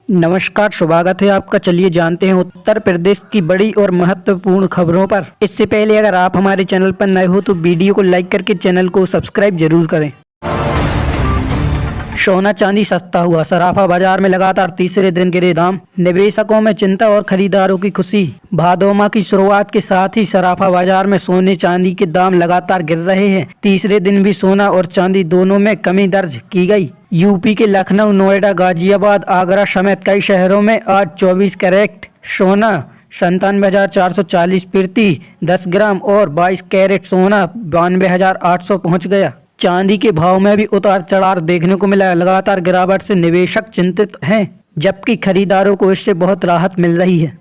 नमस्कार, स्वागत है आपका। चलिए जानते हैं उत्तर प्रदेश की बड़ी और महत्वपूर्ण खबरों पर। इससे पहले अगर आप हमारे चैनल पर नए हो तो वीडियो को लाइक करके चैनल को सब्सक्राइब जरूर करें। सोना चांदी सस्ता हुआ, सराफा बाजार में लगातार तीसरे दिन गिरे दाम। निवेशकों में चिंता और खरीदारों की खुशी। भादो माह की शुरुआत के साथ ही सराफा बाजार में सोने चांदी के दाम लगातार गिर रहे हैं। तीसरे दिन भी सोना और चांदी दोनों में कमी दर्ज की गई। यूपी के लखनऊ, नोएडा, गाजियाबाद, आगरा समेत कई शहरों में आज 24 कैरेट सोना 97,440 प्रति 10 ग्राम और 22 कैरेट सोना 92,800 पहुँच गया। चांदी के भाव में भी उतार चढ़ाव देखने को मिला। लगातार गिरावट से निवेशक चिंतित हैं, जबकि खरीदारों को इससे बहुत राहत मिल रही है।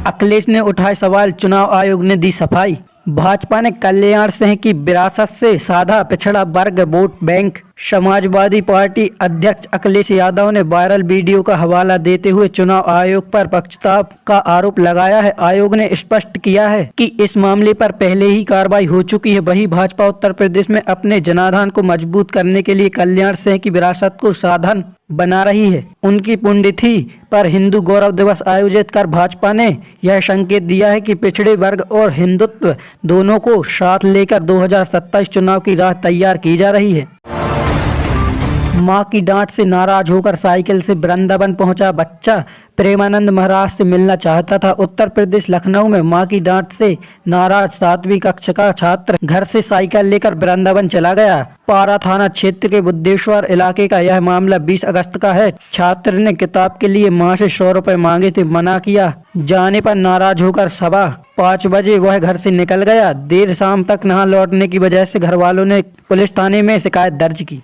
अखिलेश ने उठाए सवाल, चुनाव आयोग ने दी सफाई। भाजपा ने कल्याण सिंह की विरासत से साधा पिछड़ा वर्ग वोट बैंक। समाजवादी पार्टी अध्यक्ष अखिलेश यादव ने वायरल वीडियो का हवाला देते हुए चुनाव आयोग पर पक्षपात का आरोप लगाया है। आयोग ने स्पष्ट किया है कि इस मामले पर पहले ही कार्रवाई हो चुकी है। वहीं भाजपा उत्तर प्रदेश में अपने जनाधान को मजबूत करने के लिए कल्याण सिंह की विरासत को साधन बना रही है। उनकी पुण्यतिथि पर हिंदू गौरव दिवस आयोजित कर भाजपा ने यह संकेत दिया है कि पिछड़े वर्ग और हिंदुत्व दोनों को साथ लेकर 2027 चुनाव की राह तैयार की जा रही है। मां की डांट से नाराज होकर साइकिल से वृंदावन पहुंचा बच्चा। प्रेमानंद महाराज से मिलना चाहता था। उत्तर प्रदेश लखनऊ में मां की डांट से नाराज 7वीं कक्षा का छात्र घर से साइकिल लेकर वृंदावन चला गया। पारा थाना क्षेत्र के बुद्धेश्वर इलाके का यह मामला 20 अगस्त का है। छात्र ने किताब के लिए मां से 100 रुपए मांगे थे, मना किया जाने पर नाराज होकर 5:15 बजे वह घर से निकल गया। देर शाम तक न लौटने की वजह से घर वालों ने पुलिस थाने में शिकायत दर्ज की।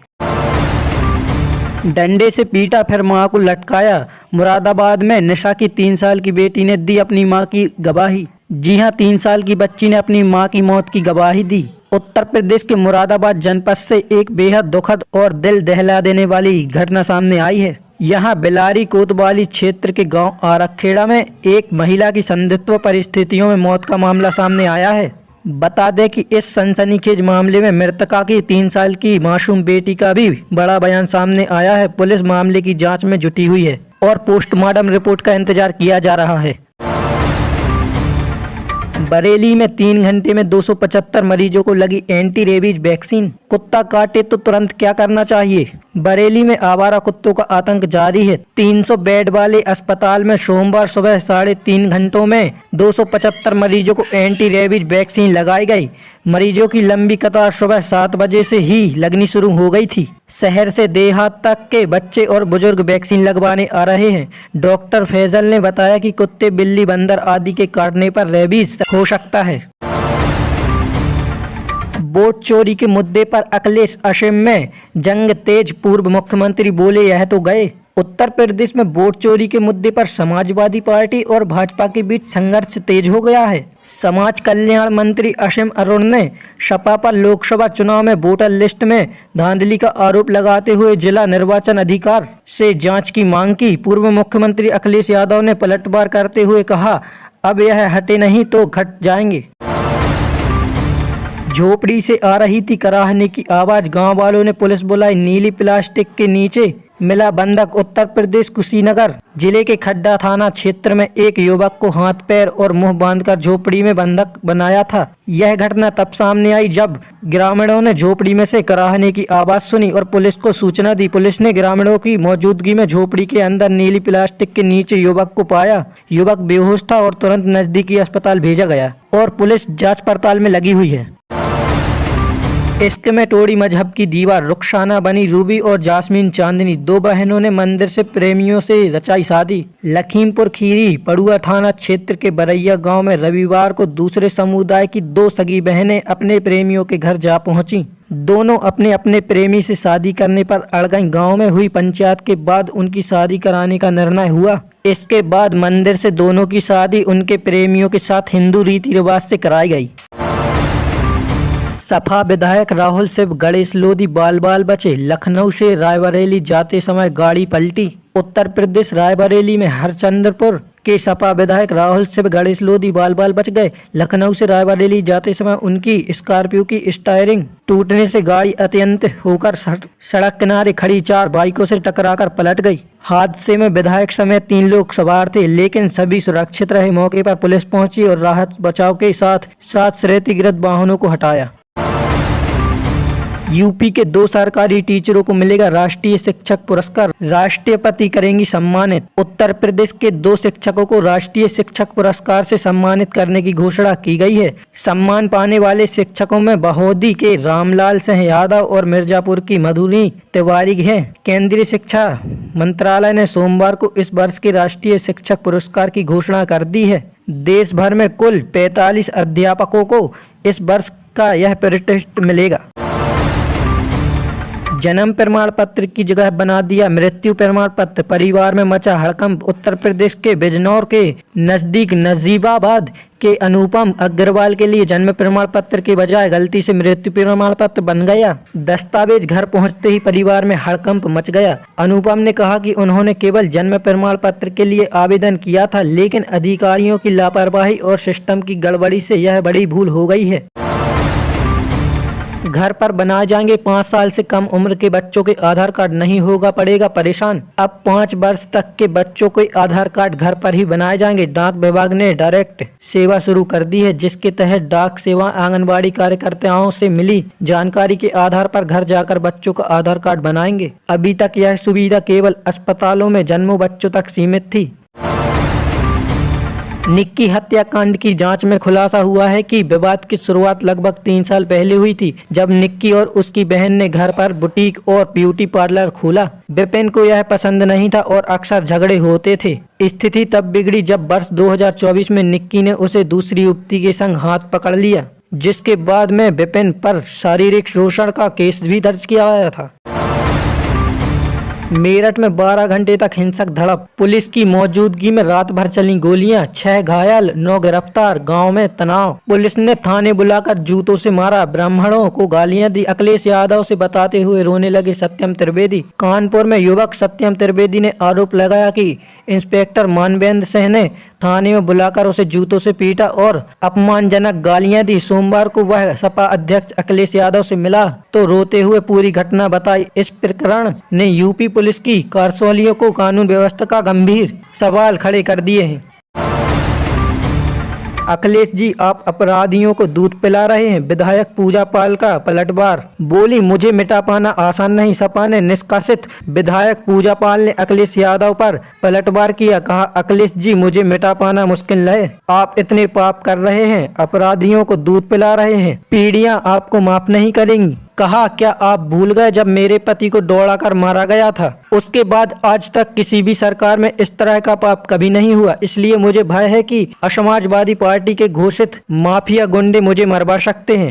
डंडे से पीटा फिर मां को लटकाया। मुरादाबाद में निशा की 3 साल की बेटी ने दी अपनी मां की गवाही। जी हां, 3 साल की बच्ची ने अपनी मां की मौत की गवाही दी। उत्तर प्रदेश के मुरादाबाद जनपद से एक बेहद दुखद और दिल दहला देने वाली घटना सामने आई है। यहां बिलारी कोतवाली क्षेत्र के गांव आरखेड़ा में एक महिला की संदिग्ध परिस्थितियों में मौत का मामला सामने आया है। बता दें कि इस सनसनीखेज मामले में मृतका की 3 साल की मासूम बेटी का भी बड़ा बयान सामने आया है। पुलिस मामले की जांच में जुटी हुई है और पोस्टमार्टम रिपोर्ट का इंतजार किया जा रहा है। बरेली में 3 घंटे में 275 मरीजों को लगी एंटी रेबीज वैक्सीन। कुत्ता काटे तो तुरंत क्या करना चाहिए? बरेली में आवारा कुत्तों का आतंक जारी है। 300 बेड वाले अस्पताल में सोमवार सुबह 3.5 घंटों में 275 मरीजों को एंटी रेबीज वैक्सीन लगाई गई। मरीजों की लंबी कतार सुबह 7 बजे से ही लगनी शुरू हो गई थी। शहर से देहात तक के बच्चे और बुजुर्ग वैक्सीन लगवाने आ रहे हैं। डॉक्टर फैजल ने बताया कि कुत्ते, बिल्ली, बंदर आदि के काटने पर रेबीज हो सकता है। वोट चोरी के मुद्दे पर अखिलेश असम में जंग तेज। पूर्व मुख्यमंत्री बोले, यह तो गए। उत्तर प्रदेश में वोट चोरी के मुद्दे पर समाजवादी पार्टी और भाजपा के बीच संघर्ष तेज हो गया है। समाज कल्याण मंत्री असीम अरुण ने सपा पर लोकसभा चुनाव में वोटर लिस्ट में धांधली का आरोप लगाते हुए जिला निर्वाचन अधिकारी से जांच की मांग की। पूर्व मुख्यमंत्री अखिलेश यादव ने पलटवार करते हुए कहा, अब यह हटे नहीं तो घट जाएंगे। झोपड़ी से आ रही थी कराहने की आवाज। गांव वालों ने पुलिस बुलाई। नीली प्लास्टिक के नीचे मिला बंधक। उत्तर प्रदेश कुशीनगर जिले के खड्डा थाना क्षेत्र में एक युवक को हाथ, पैर और मुंह बांधकर झोपड़ी में बंधक बनाया था। यह घटना तब सामने आई जब ग्रामीणों ने झोपड़ी में से कराहने की आवाज सुनी और पुलिस को सूचना दी। पुलिस ने ग्रामीणों की मौजूदगी में झोपड़ी के अंदर नीली प्लास्टिक के नीचे युवक को पाया। युवक बेहोश था और तुरंत नजदीकी अस्पताल भेजा गया और पुलिस जाँच पड़ताल में लगी हुई है। इश्क में तोड़ी मजहब की दीवार, रुखसाना बनी रूबी और जास्मीन चांदनी। 2 बहनों ने मंदिर से प्रेमियों से रचाई शादी। लखीमपुर खीरी पड़ुआ थाना क्षेत्र के बरैया गांव में रविवार को दूसरे समुदाय की 2 सगी बहनें अपने प्रेमियों के घर जा पहुंची। दोनों अपने अपने प्रेमी से शादी करने पर अड़ गईं। गांव में हुई पंचायत के बाद उनकी शादी कराने का निर्णय हुआ। इसके बाद मंदिर से दोनों की शादी उनके प्रेमियों के साथ हिंदू रीति रिवाज से कराई गई। सपा विधायक राहुल सिर्फ गणेश लोधी बाल बाल बचे। लखनऊ से रायबरेली जाते समय गाड़ी पलटी। उत्तर प्रदेश रायबरेली में हरचंद्रपुर के सपा विधायक राहुल शिव गणेश लोधी बाल बाल बच गए। लखनऊ से रायबरेली जाते समय उनकी स्कॉर्पियो की स्टीयरिंग टूटने से गाड़ी अत्यंत होकर सड़क किनारे खड़ी 4 बाइकों से टकराकर पलट गई। हादसे में विधायक समेत 3 लोग सवार थे, लेकिन सभी सुरक्षित रहे। मौके पर पुलिस पहुंची और राहत बचाव के साथ 7 क्षतिग्रस्त वाहनों को हटाया। यूपी के 2 सरकारी टीचरों को मिलेगा राष्ट्रीय शिक्षक पुरस्कार, राष्ट्रपति करेंगी सम्मानित। उत्तर प्रदेश के 2 शिक्षकों को राष्ट्रीय शिक्षक पुरस्कार से सम्मानित करने की घोषणा की गई है। सम्मान पाने वाले शिक्षकों में बहौदी के रामलाल सिंह यादव और मिर्जापुर की मधुरी तिवारी हैं। केंद्रीय शिक्षा मंत्रालय ने सोमवार को इस वर्ष के राष्ट्रीय शिक्षक पुरस्कार की घोषणा कर दी है। देश भर में कुल 45 अध्यापकों को इस वर्ष का यह प्रतिष्ठा मिलेगा। जन्म प्रमाण पत्र की जगह बना दिया मृत्यु प्रमाण पत्र, परिवार में मचा हड़कंप। उत्तर प्रदेश के बिजनौर के नजदीक नजीबाबाद के अनुपम अग्रवाल के लिए जन्म प्रमाण पत्र के बजाय गलती से मृत्यु प्रमाण पत्र बन गया। दस्तावेज घर पहुंचते ही परिवार में हड़कंप मच गया। अनुपम ने कहा कि उन्होंने केवल जन्म प्रमाण पत्र के लिए आवेदन किया था, लेकिन अधिकारियों की लापरवाही और सिस्टम की गड़बड़ी से यह बड़ी भूल हो गई है। घर पर बनाए जाएंगे 5 साल से कम उम्र के बच्चों के आधार कार्ड, नहीं होगा पड़ेगा परेशान। अब 5 वर्ष तक के बच्चों के आधार कार्ड घर पर ही बनाए जाएंगे। डाक विभाग ने डायरेक्ट सेवा शुरू कर दी है, जिसके तहत डाक सेवा आंगनबाड़ी कार्यकर्ताओं से मिली जानकारी के आधार पर घर जाकर बच्चों का आधार कार्ड बनाएंगे। अभी तक यह सुविधा केवल अस्पतालों में जन्मों बच्चों तक सीमित थी। निक्की हत्याकांड की जांच में खुलासा हुआ है कि विवाद की शुरुआत लगभग 3 साल पहले हुई थी, जब निक्की और उसकी बहन ने घर पर बुटीक और ब्यूटी पार्लर खोला। विपिन को यह पसंद नहीं था और अक्सर झगड़े होते थे। स्थिति तब बिगड़ी जब वर्ष 2024 में निक्की ने उसे दूसरी युवती के संग हाथ पकड़ लिया, जिसके बाद में विपिन पर शारीरिक शोषण का केस भी दर्ज किया गया था। मेरठ में 12 घंटे तक हिंसक झड़प, पुलिस की मौजूदगी में रात भर चली गोलियां, 6 घायल 9 गिरफ्तार। गांव में तनाव, पुलिस ने थाने बुलाकर जूतों से मारा, ब्राह्मणों को गालियां दी। अखिलेश यादव से बताते हुए रोने लगे सत्यम त्रिवेदी। कानपुर में युवक सत्यम त्रिवेदी ने आरोप लगाया कि इंस्पेक्टर मानवेंद्र सिंह ने थाने में बुलाकर उसे जूतों से पीटा और अपमानजनक गालियां दी। सोमवार को वह सपा अध्यक्ष अखिलेश यादव से मिला तो रोते हुए पूरी घटना बताई। इस प्रकरण ने यूपी पुलिस की कार्यशैलियों को कानून व्यवस्था का गंभीर सवाल खड़े कर दिए हैं। अखिलेश जी, आप अपराधियों को दूध पिला रहे हैं। विधायक पूजा पाल का पलटवार, बोली मुझे मिटा पाना आसान नहीं, सपा ने निष्कासित। विधायक पूजा पाल ने अखिलेश यादव पर पलटवार किया, कहा अखिलेश जी मुझे मिटा पाना मुश्किल है, आप इतने पाप कर रहे हैं, अपराधियों को दूध पिला रहे हैं, पीढ़ियां आपको माफ नहीं करेंगी। कहा क्या आप भूल गए जब मेरे पति को दौड़ाकर मारा गया था? उसके बाद आज तक किसी भी सरकार में इस तरह का पाप कभी नहीं हुआ, इसलिए मुझे भय है कि असमाजवादी पार्टी के घोषित माफिया गुंडे मुझे मरवा सकते हैं।